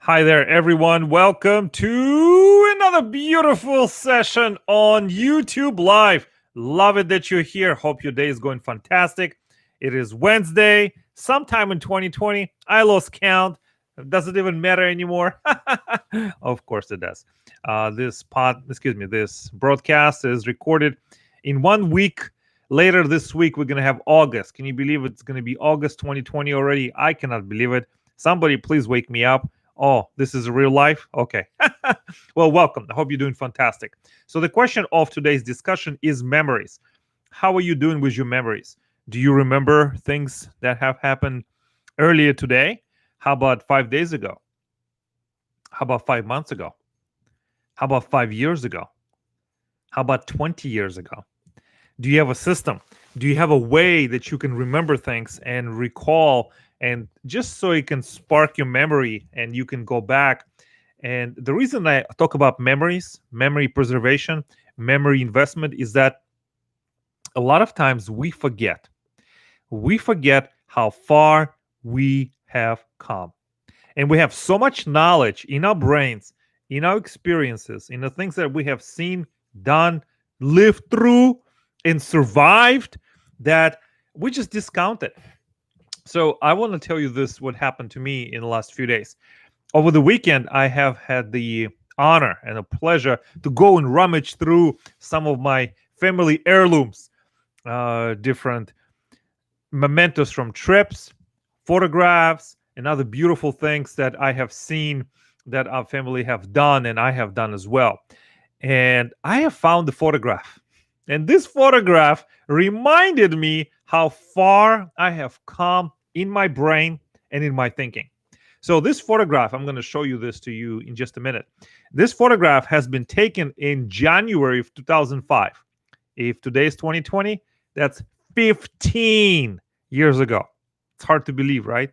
Hi there, everyone. Welcome to another beautiful session on YouTube Live. Love it that you're here. Hope your day is going fantastic. It is Wednesday, sometime in 2020. I lost count. Does it even matter anymore? Of course it does. This broadcast is recorded in 1 week. Later this week, we're gonna have August. Can you believe it's gonna be August 2020 already? I cannot believe it. Somebody please wake me up. Oh, this is real life? Okay. Well, welcome. I hope you're doing fantastic. So, the question of today's discussion is memories. How are you doing with your memories? Do you remember things that have happened earlier today? How about 5 days ago? How about 5 months ago? How about 5 years ago? How about 20 years ago? Do you have a system? Do you have a way that you can remember things and recall, and just so it can spark your memory and you can go back? And the reason I talk about memories, memory preservation, memory investment is that a lot of times we forget how far we have come, and we have so much knowledge in our brains, in our experiences, in the things that we have seen, done, lived through, and survived, that we just discount it. So I want to tell you this, what happened to me in the last few days. Over the weekend, I have had the honor and a pleasure to go and rummage through some of my family heirlooms, different mementos from trips, photographs, and other beautiful things that I have seen that our family have done and I have done as well. And I have found the photograph. And this photograph reminded me how far I have come in my brain and in my thinking. So, this photograph, I'm going to show you this to you in just a minute. This photograph has been taken in January of 2005. If today is 2020, that's 15 years ago. It's hard to believe, right?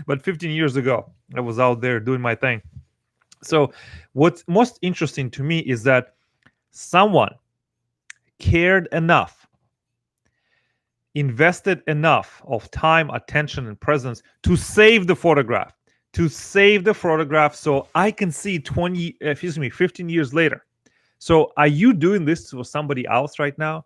But 15 years ago, I was out there doing my thing. So, what's most interesting to me is that someone cared enough, invested enough of time, attention, and presence to save the photograph, so I can see 15 years later. So, are you doing this for somebody else right now?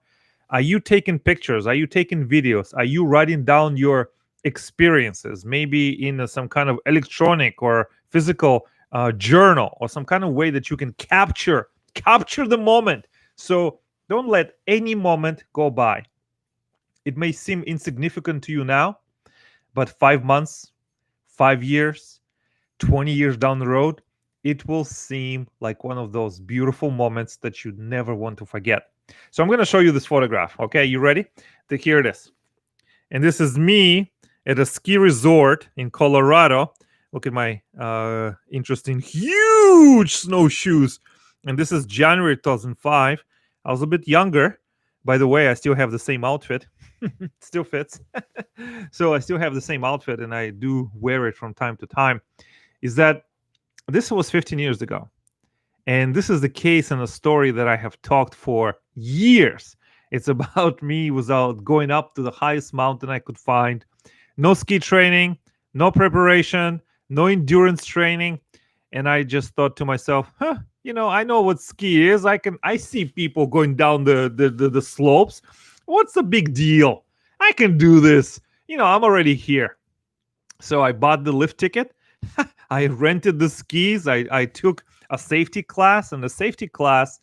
Are you taking pictures? Are you taking videos? Are you writing down your experiences, maybe in some kind of electronic or physical journal, or some kind of way that you can capture the moment? So don't let any moment go by. It may seem insignificant to you now, but 5 months, 5 years, 20 years down the road, it will seem like one of those beautiful moments that you never want to forget. So I'm going to show you this photograph. Okay, you ready? Here it is. And this is me at a ski resort in Colorado. Look at my interesting, huge snowshoes. And this is January 2005. I was a bit younger. By the way, I still have the same outfit. It still fits. So I still have the same outfit, and I do wear it from time to time. Is that this was 15 years ago. And this is the case and a story that I have talked for years. It's about me without going up to the highest mountain I could find. No ski training, no preparation, no endurance training. And I just thought to myself, I know what ski is. I see people going down the slopes. What's the big deal? I can do this. I'm already here. So I bought the lift ticket. I rented the skis. I took a safety class, and the safety class,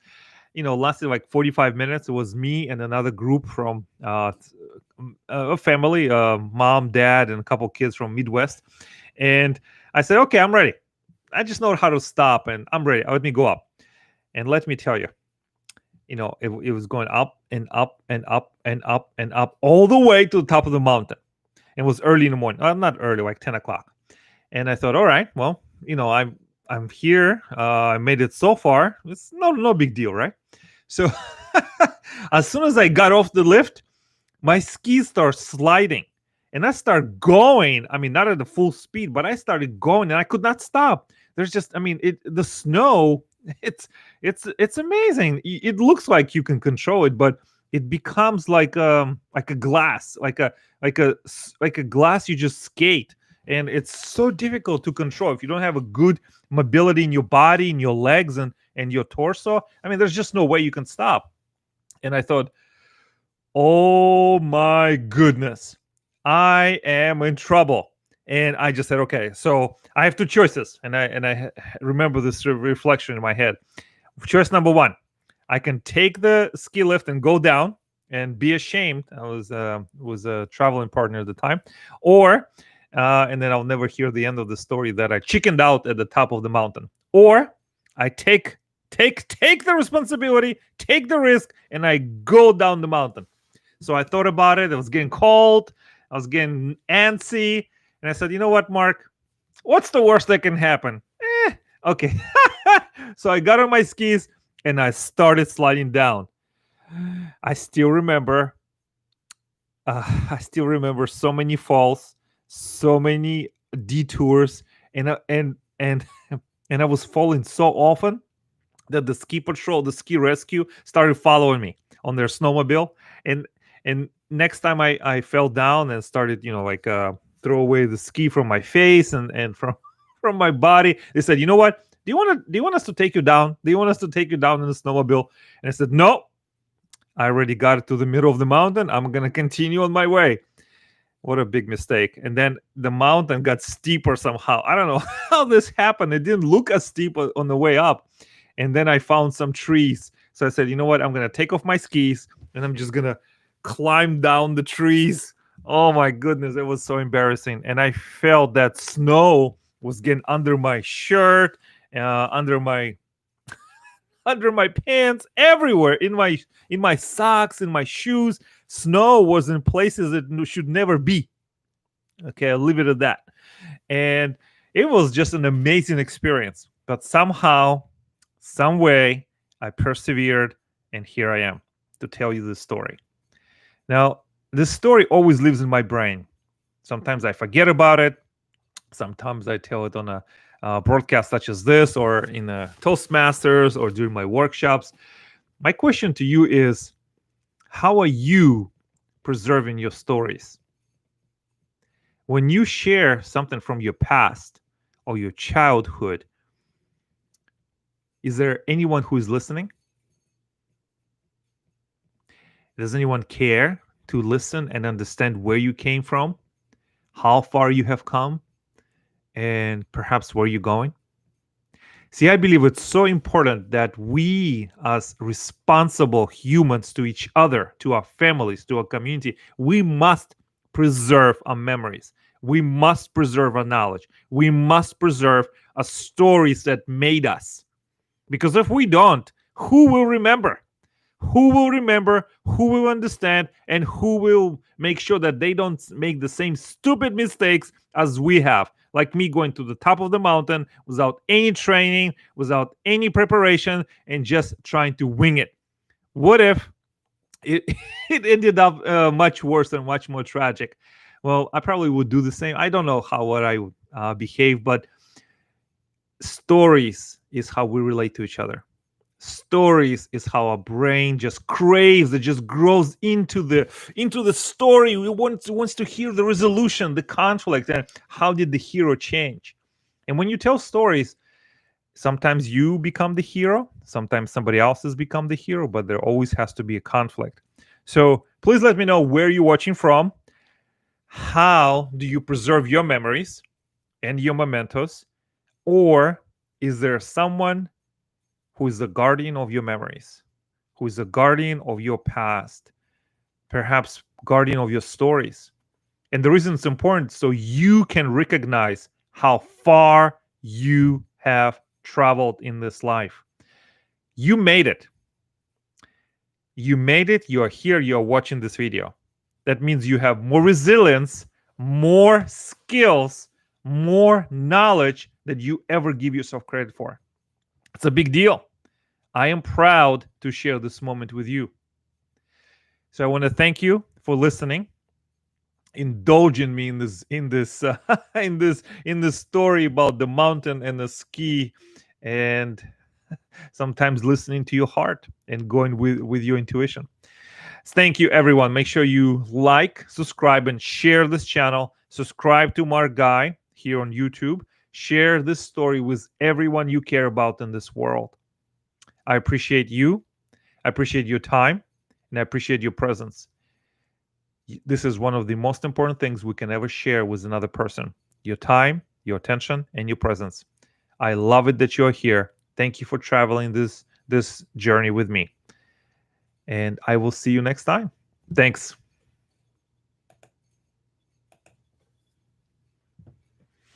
lasted like 45 minutes. It was me and another group from a family, mom, dad, and a couple kids from Midwest. And I said, okay, I'm ready. I just know how to stop, and I'm ready. Let me go up. And let me tell you, it was going up and up and up and up and up all the way to the top of the mountain. It was early in the morning. Not early, like 10 o'clock. And I thought, all right, well, I'm here. I made it so far. It's no big deal, right? So as soon as I got off the lift, my skis start sliding, and I start going. I mean, not at the full speed, but I started going, and I could not stop. There's just, the snow. It's amazing. It looks like you can control it, but it becomes like a glass, like a glass you just skate. and it's so difficult to control if you don't have a good mobility in your body, in your legs, and your torso. I mean, there's just no way you can stop. And I thought, oh my goodness, I am in trouble. And I just said, okay, so I have two choices. And I remember this reflection in my head. Choice number one, I can take the ski lift and go down and be ashamed. I was a traveling partner at the time, or and then I'll never hear the end of the story that I chickened out at the top of the mountain, or I take the responsibility, take the risk, and I go down the mountain. So I thought about it. It was getting cold. I was getting antsy, and I said, you know what, Mark? What's the worst that can happen? Okay. So I got on my skis and I started sliding down. I still remember. I still remember so many falls, so many detours, and and I was falling so often that the ski patrol, the ski rescue, started following me on their snowmobile. And next time I fell down and started, like throw away the ski from my face and from from my body, they said, you know what? Do you want us to take you down? Do you want us to take you down in the snowmobile? And I said, no, I already got to the middle of the mountain. I'm gonna continue on my way. What a big mistake. And then the mountain got steeper somehow. I don't know how this happened. It didn't look as steep on the way up. And then I found some trees. So I said, you know what? I'm going to take off my skis and I'm just going to climb down the trees. Oh my goodness. It was so embarrassing. And I felt that snow was getting under my shirt, under my under my pants, everywhere, in my socks, in my shoes. Snow was in places it should never be. Okay, I'll leave it at that. And it was just an amazing experience. But somehow, some way, I persevered, and here I am to tell you this story. Now, this story always lives in my brain. Sometimes I forget about it. Sometimes I tell it on a broadcast such as this, or in a Toastmasters, or during my workshops. My question to you is, how are you preserving your stories? When you share something from your past or your childhood, is there anyone who is listening? Does anyone care to listen and understand where you came from, how far you have come, and perhaps where you're going? See, I believe it's so important that we, as responsible humans to each other, to our families, to our community, we must preserve our memories. We must preserve our knowledge. We must preserve our stories that made us. Because if we don't, who will remember? Who will remember? Who will understand? And who will make sure that they don't make the same stupid mistakes as we have? Like me going to the top of the mountain without any training, without any preparation, and just trying to wing it. What if it, it ended up much worse and much more tragic? Well, I probably would do the same. I don't know how would I behave, but stories is how we relate to each other. Stories is how our brain just craves, it just grows into the story. It wants to hear the resolution, the conflict, and how did the hero change. And when you tell stories, sometimes you become the hero, sometimes somebody else has become the hero, but there always has to be a conflict. So please let me know where you're watching from. How do you preserve your memories and your mementos? Or is there someone who is the guardian of your memories, who is the guardian of your past, perhaps guardian of your stories? And the reason it's important, so you can recognize how far you have traveled in this life. You made it. You made it. You are here. You are watching this video. That means you have more resilience, more skills, more knowledge than you ever give yourself credit for. It's a big deal. I am proud to share this moment with you. So I want to thank you for listening, indulging me in this in this story about the mountain and the ski, and sometimes listening to your heart and going with your intuition. Thank you, everyone. Make sure you like, subscribe, and share this channel. Subscribe to Mark Guy here on YouTube. Share this story with everyone you care about in this world. I appreciate you. I appreciate your time, and I appreciate your presence. This is one of the most important things we can ever share with another person: your time, your attention, and your presence. I love it that you're here. Thank you for traveling this journey with me. And I will see you next time. Thanks.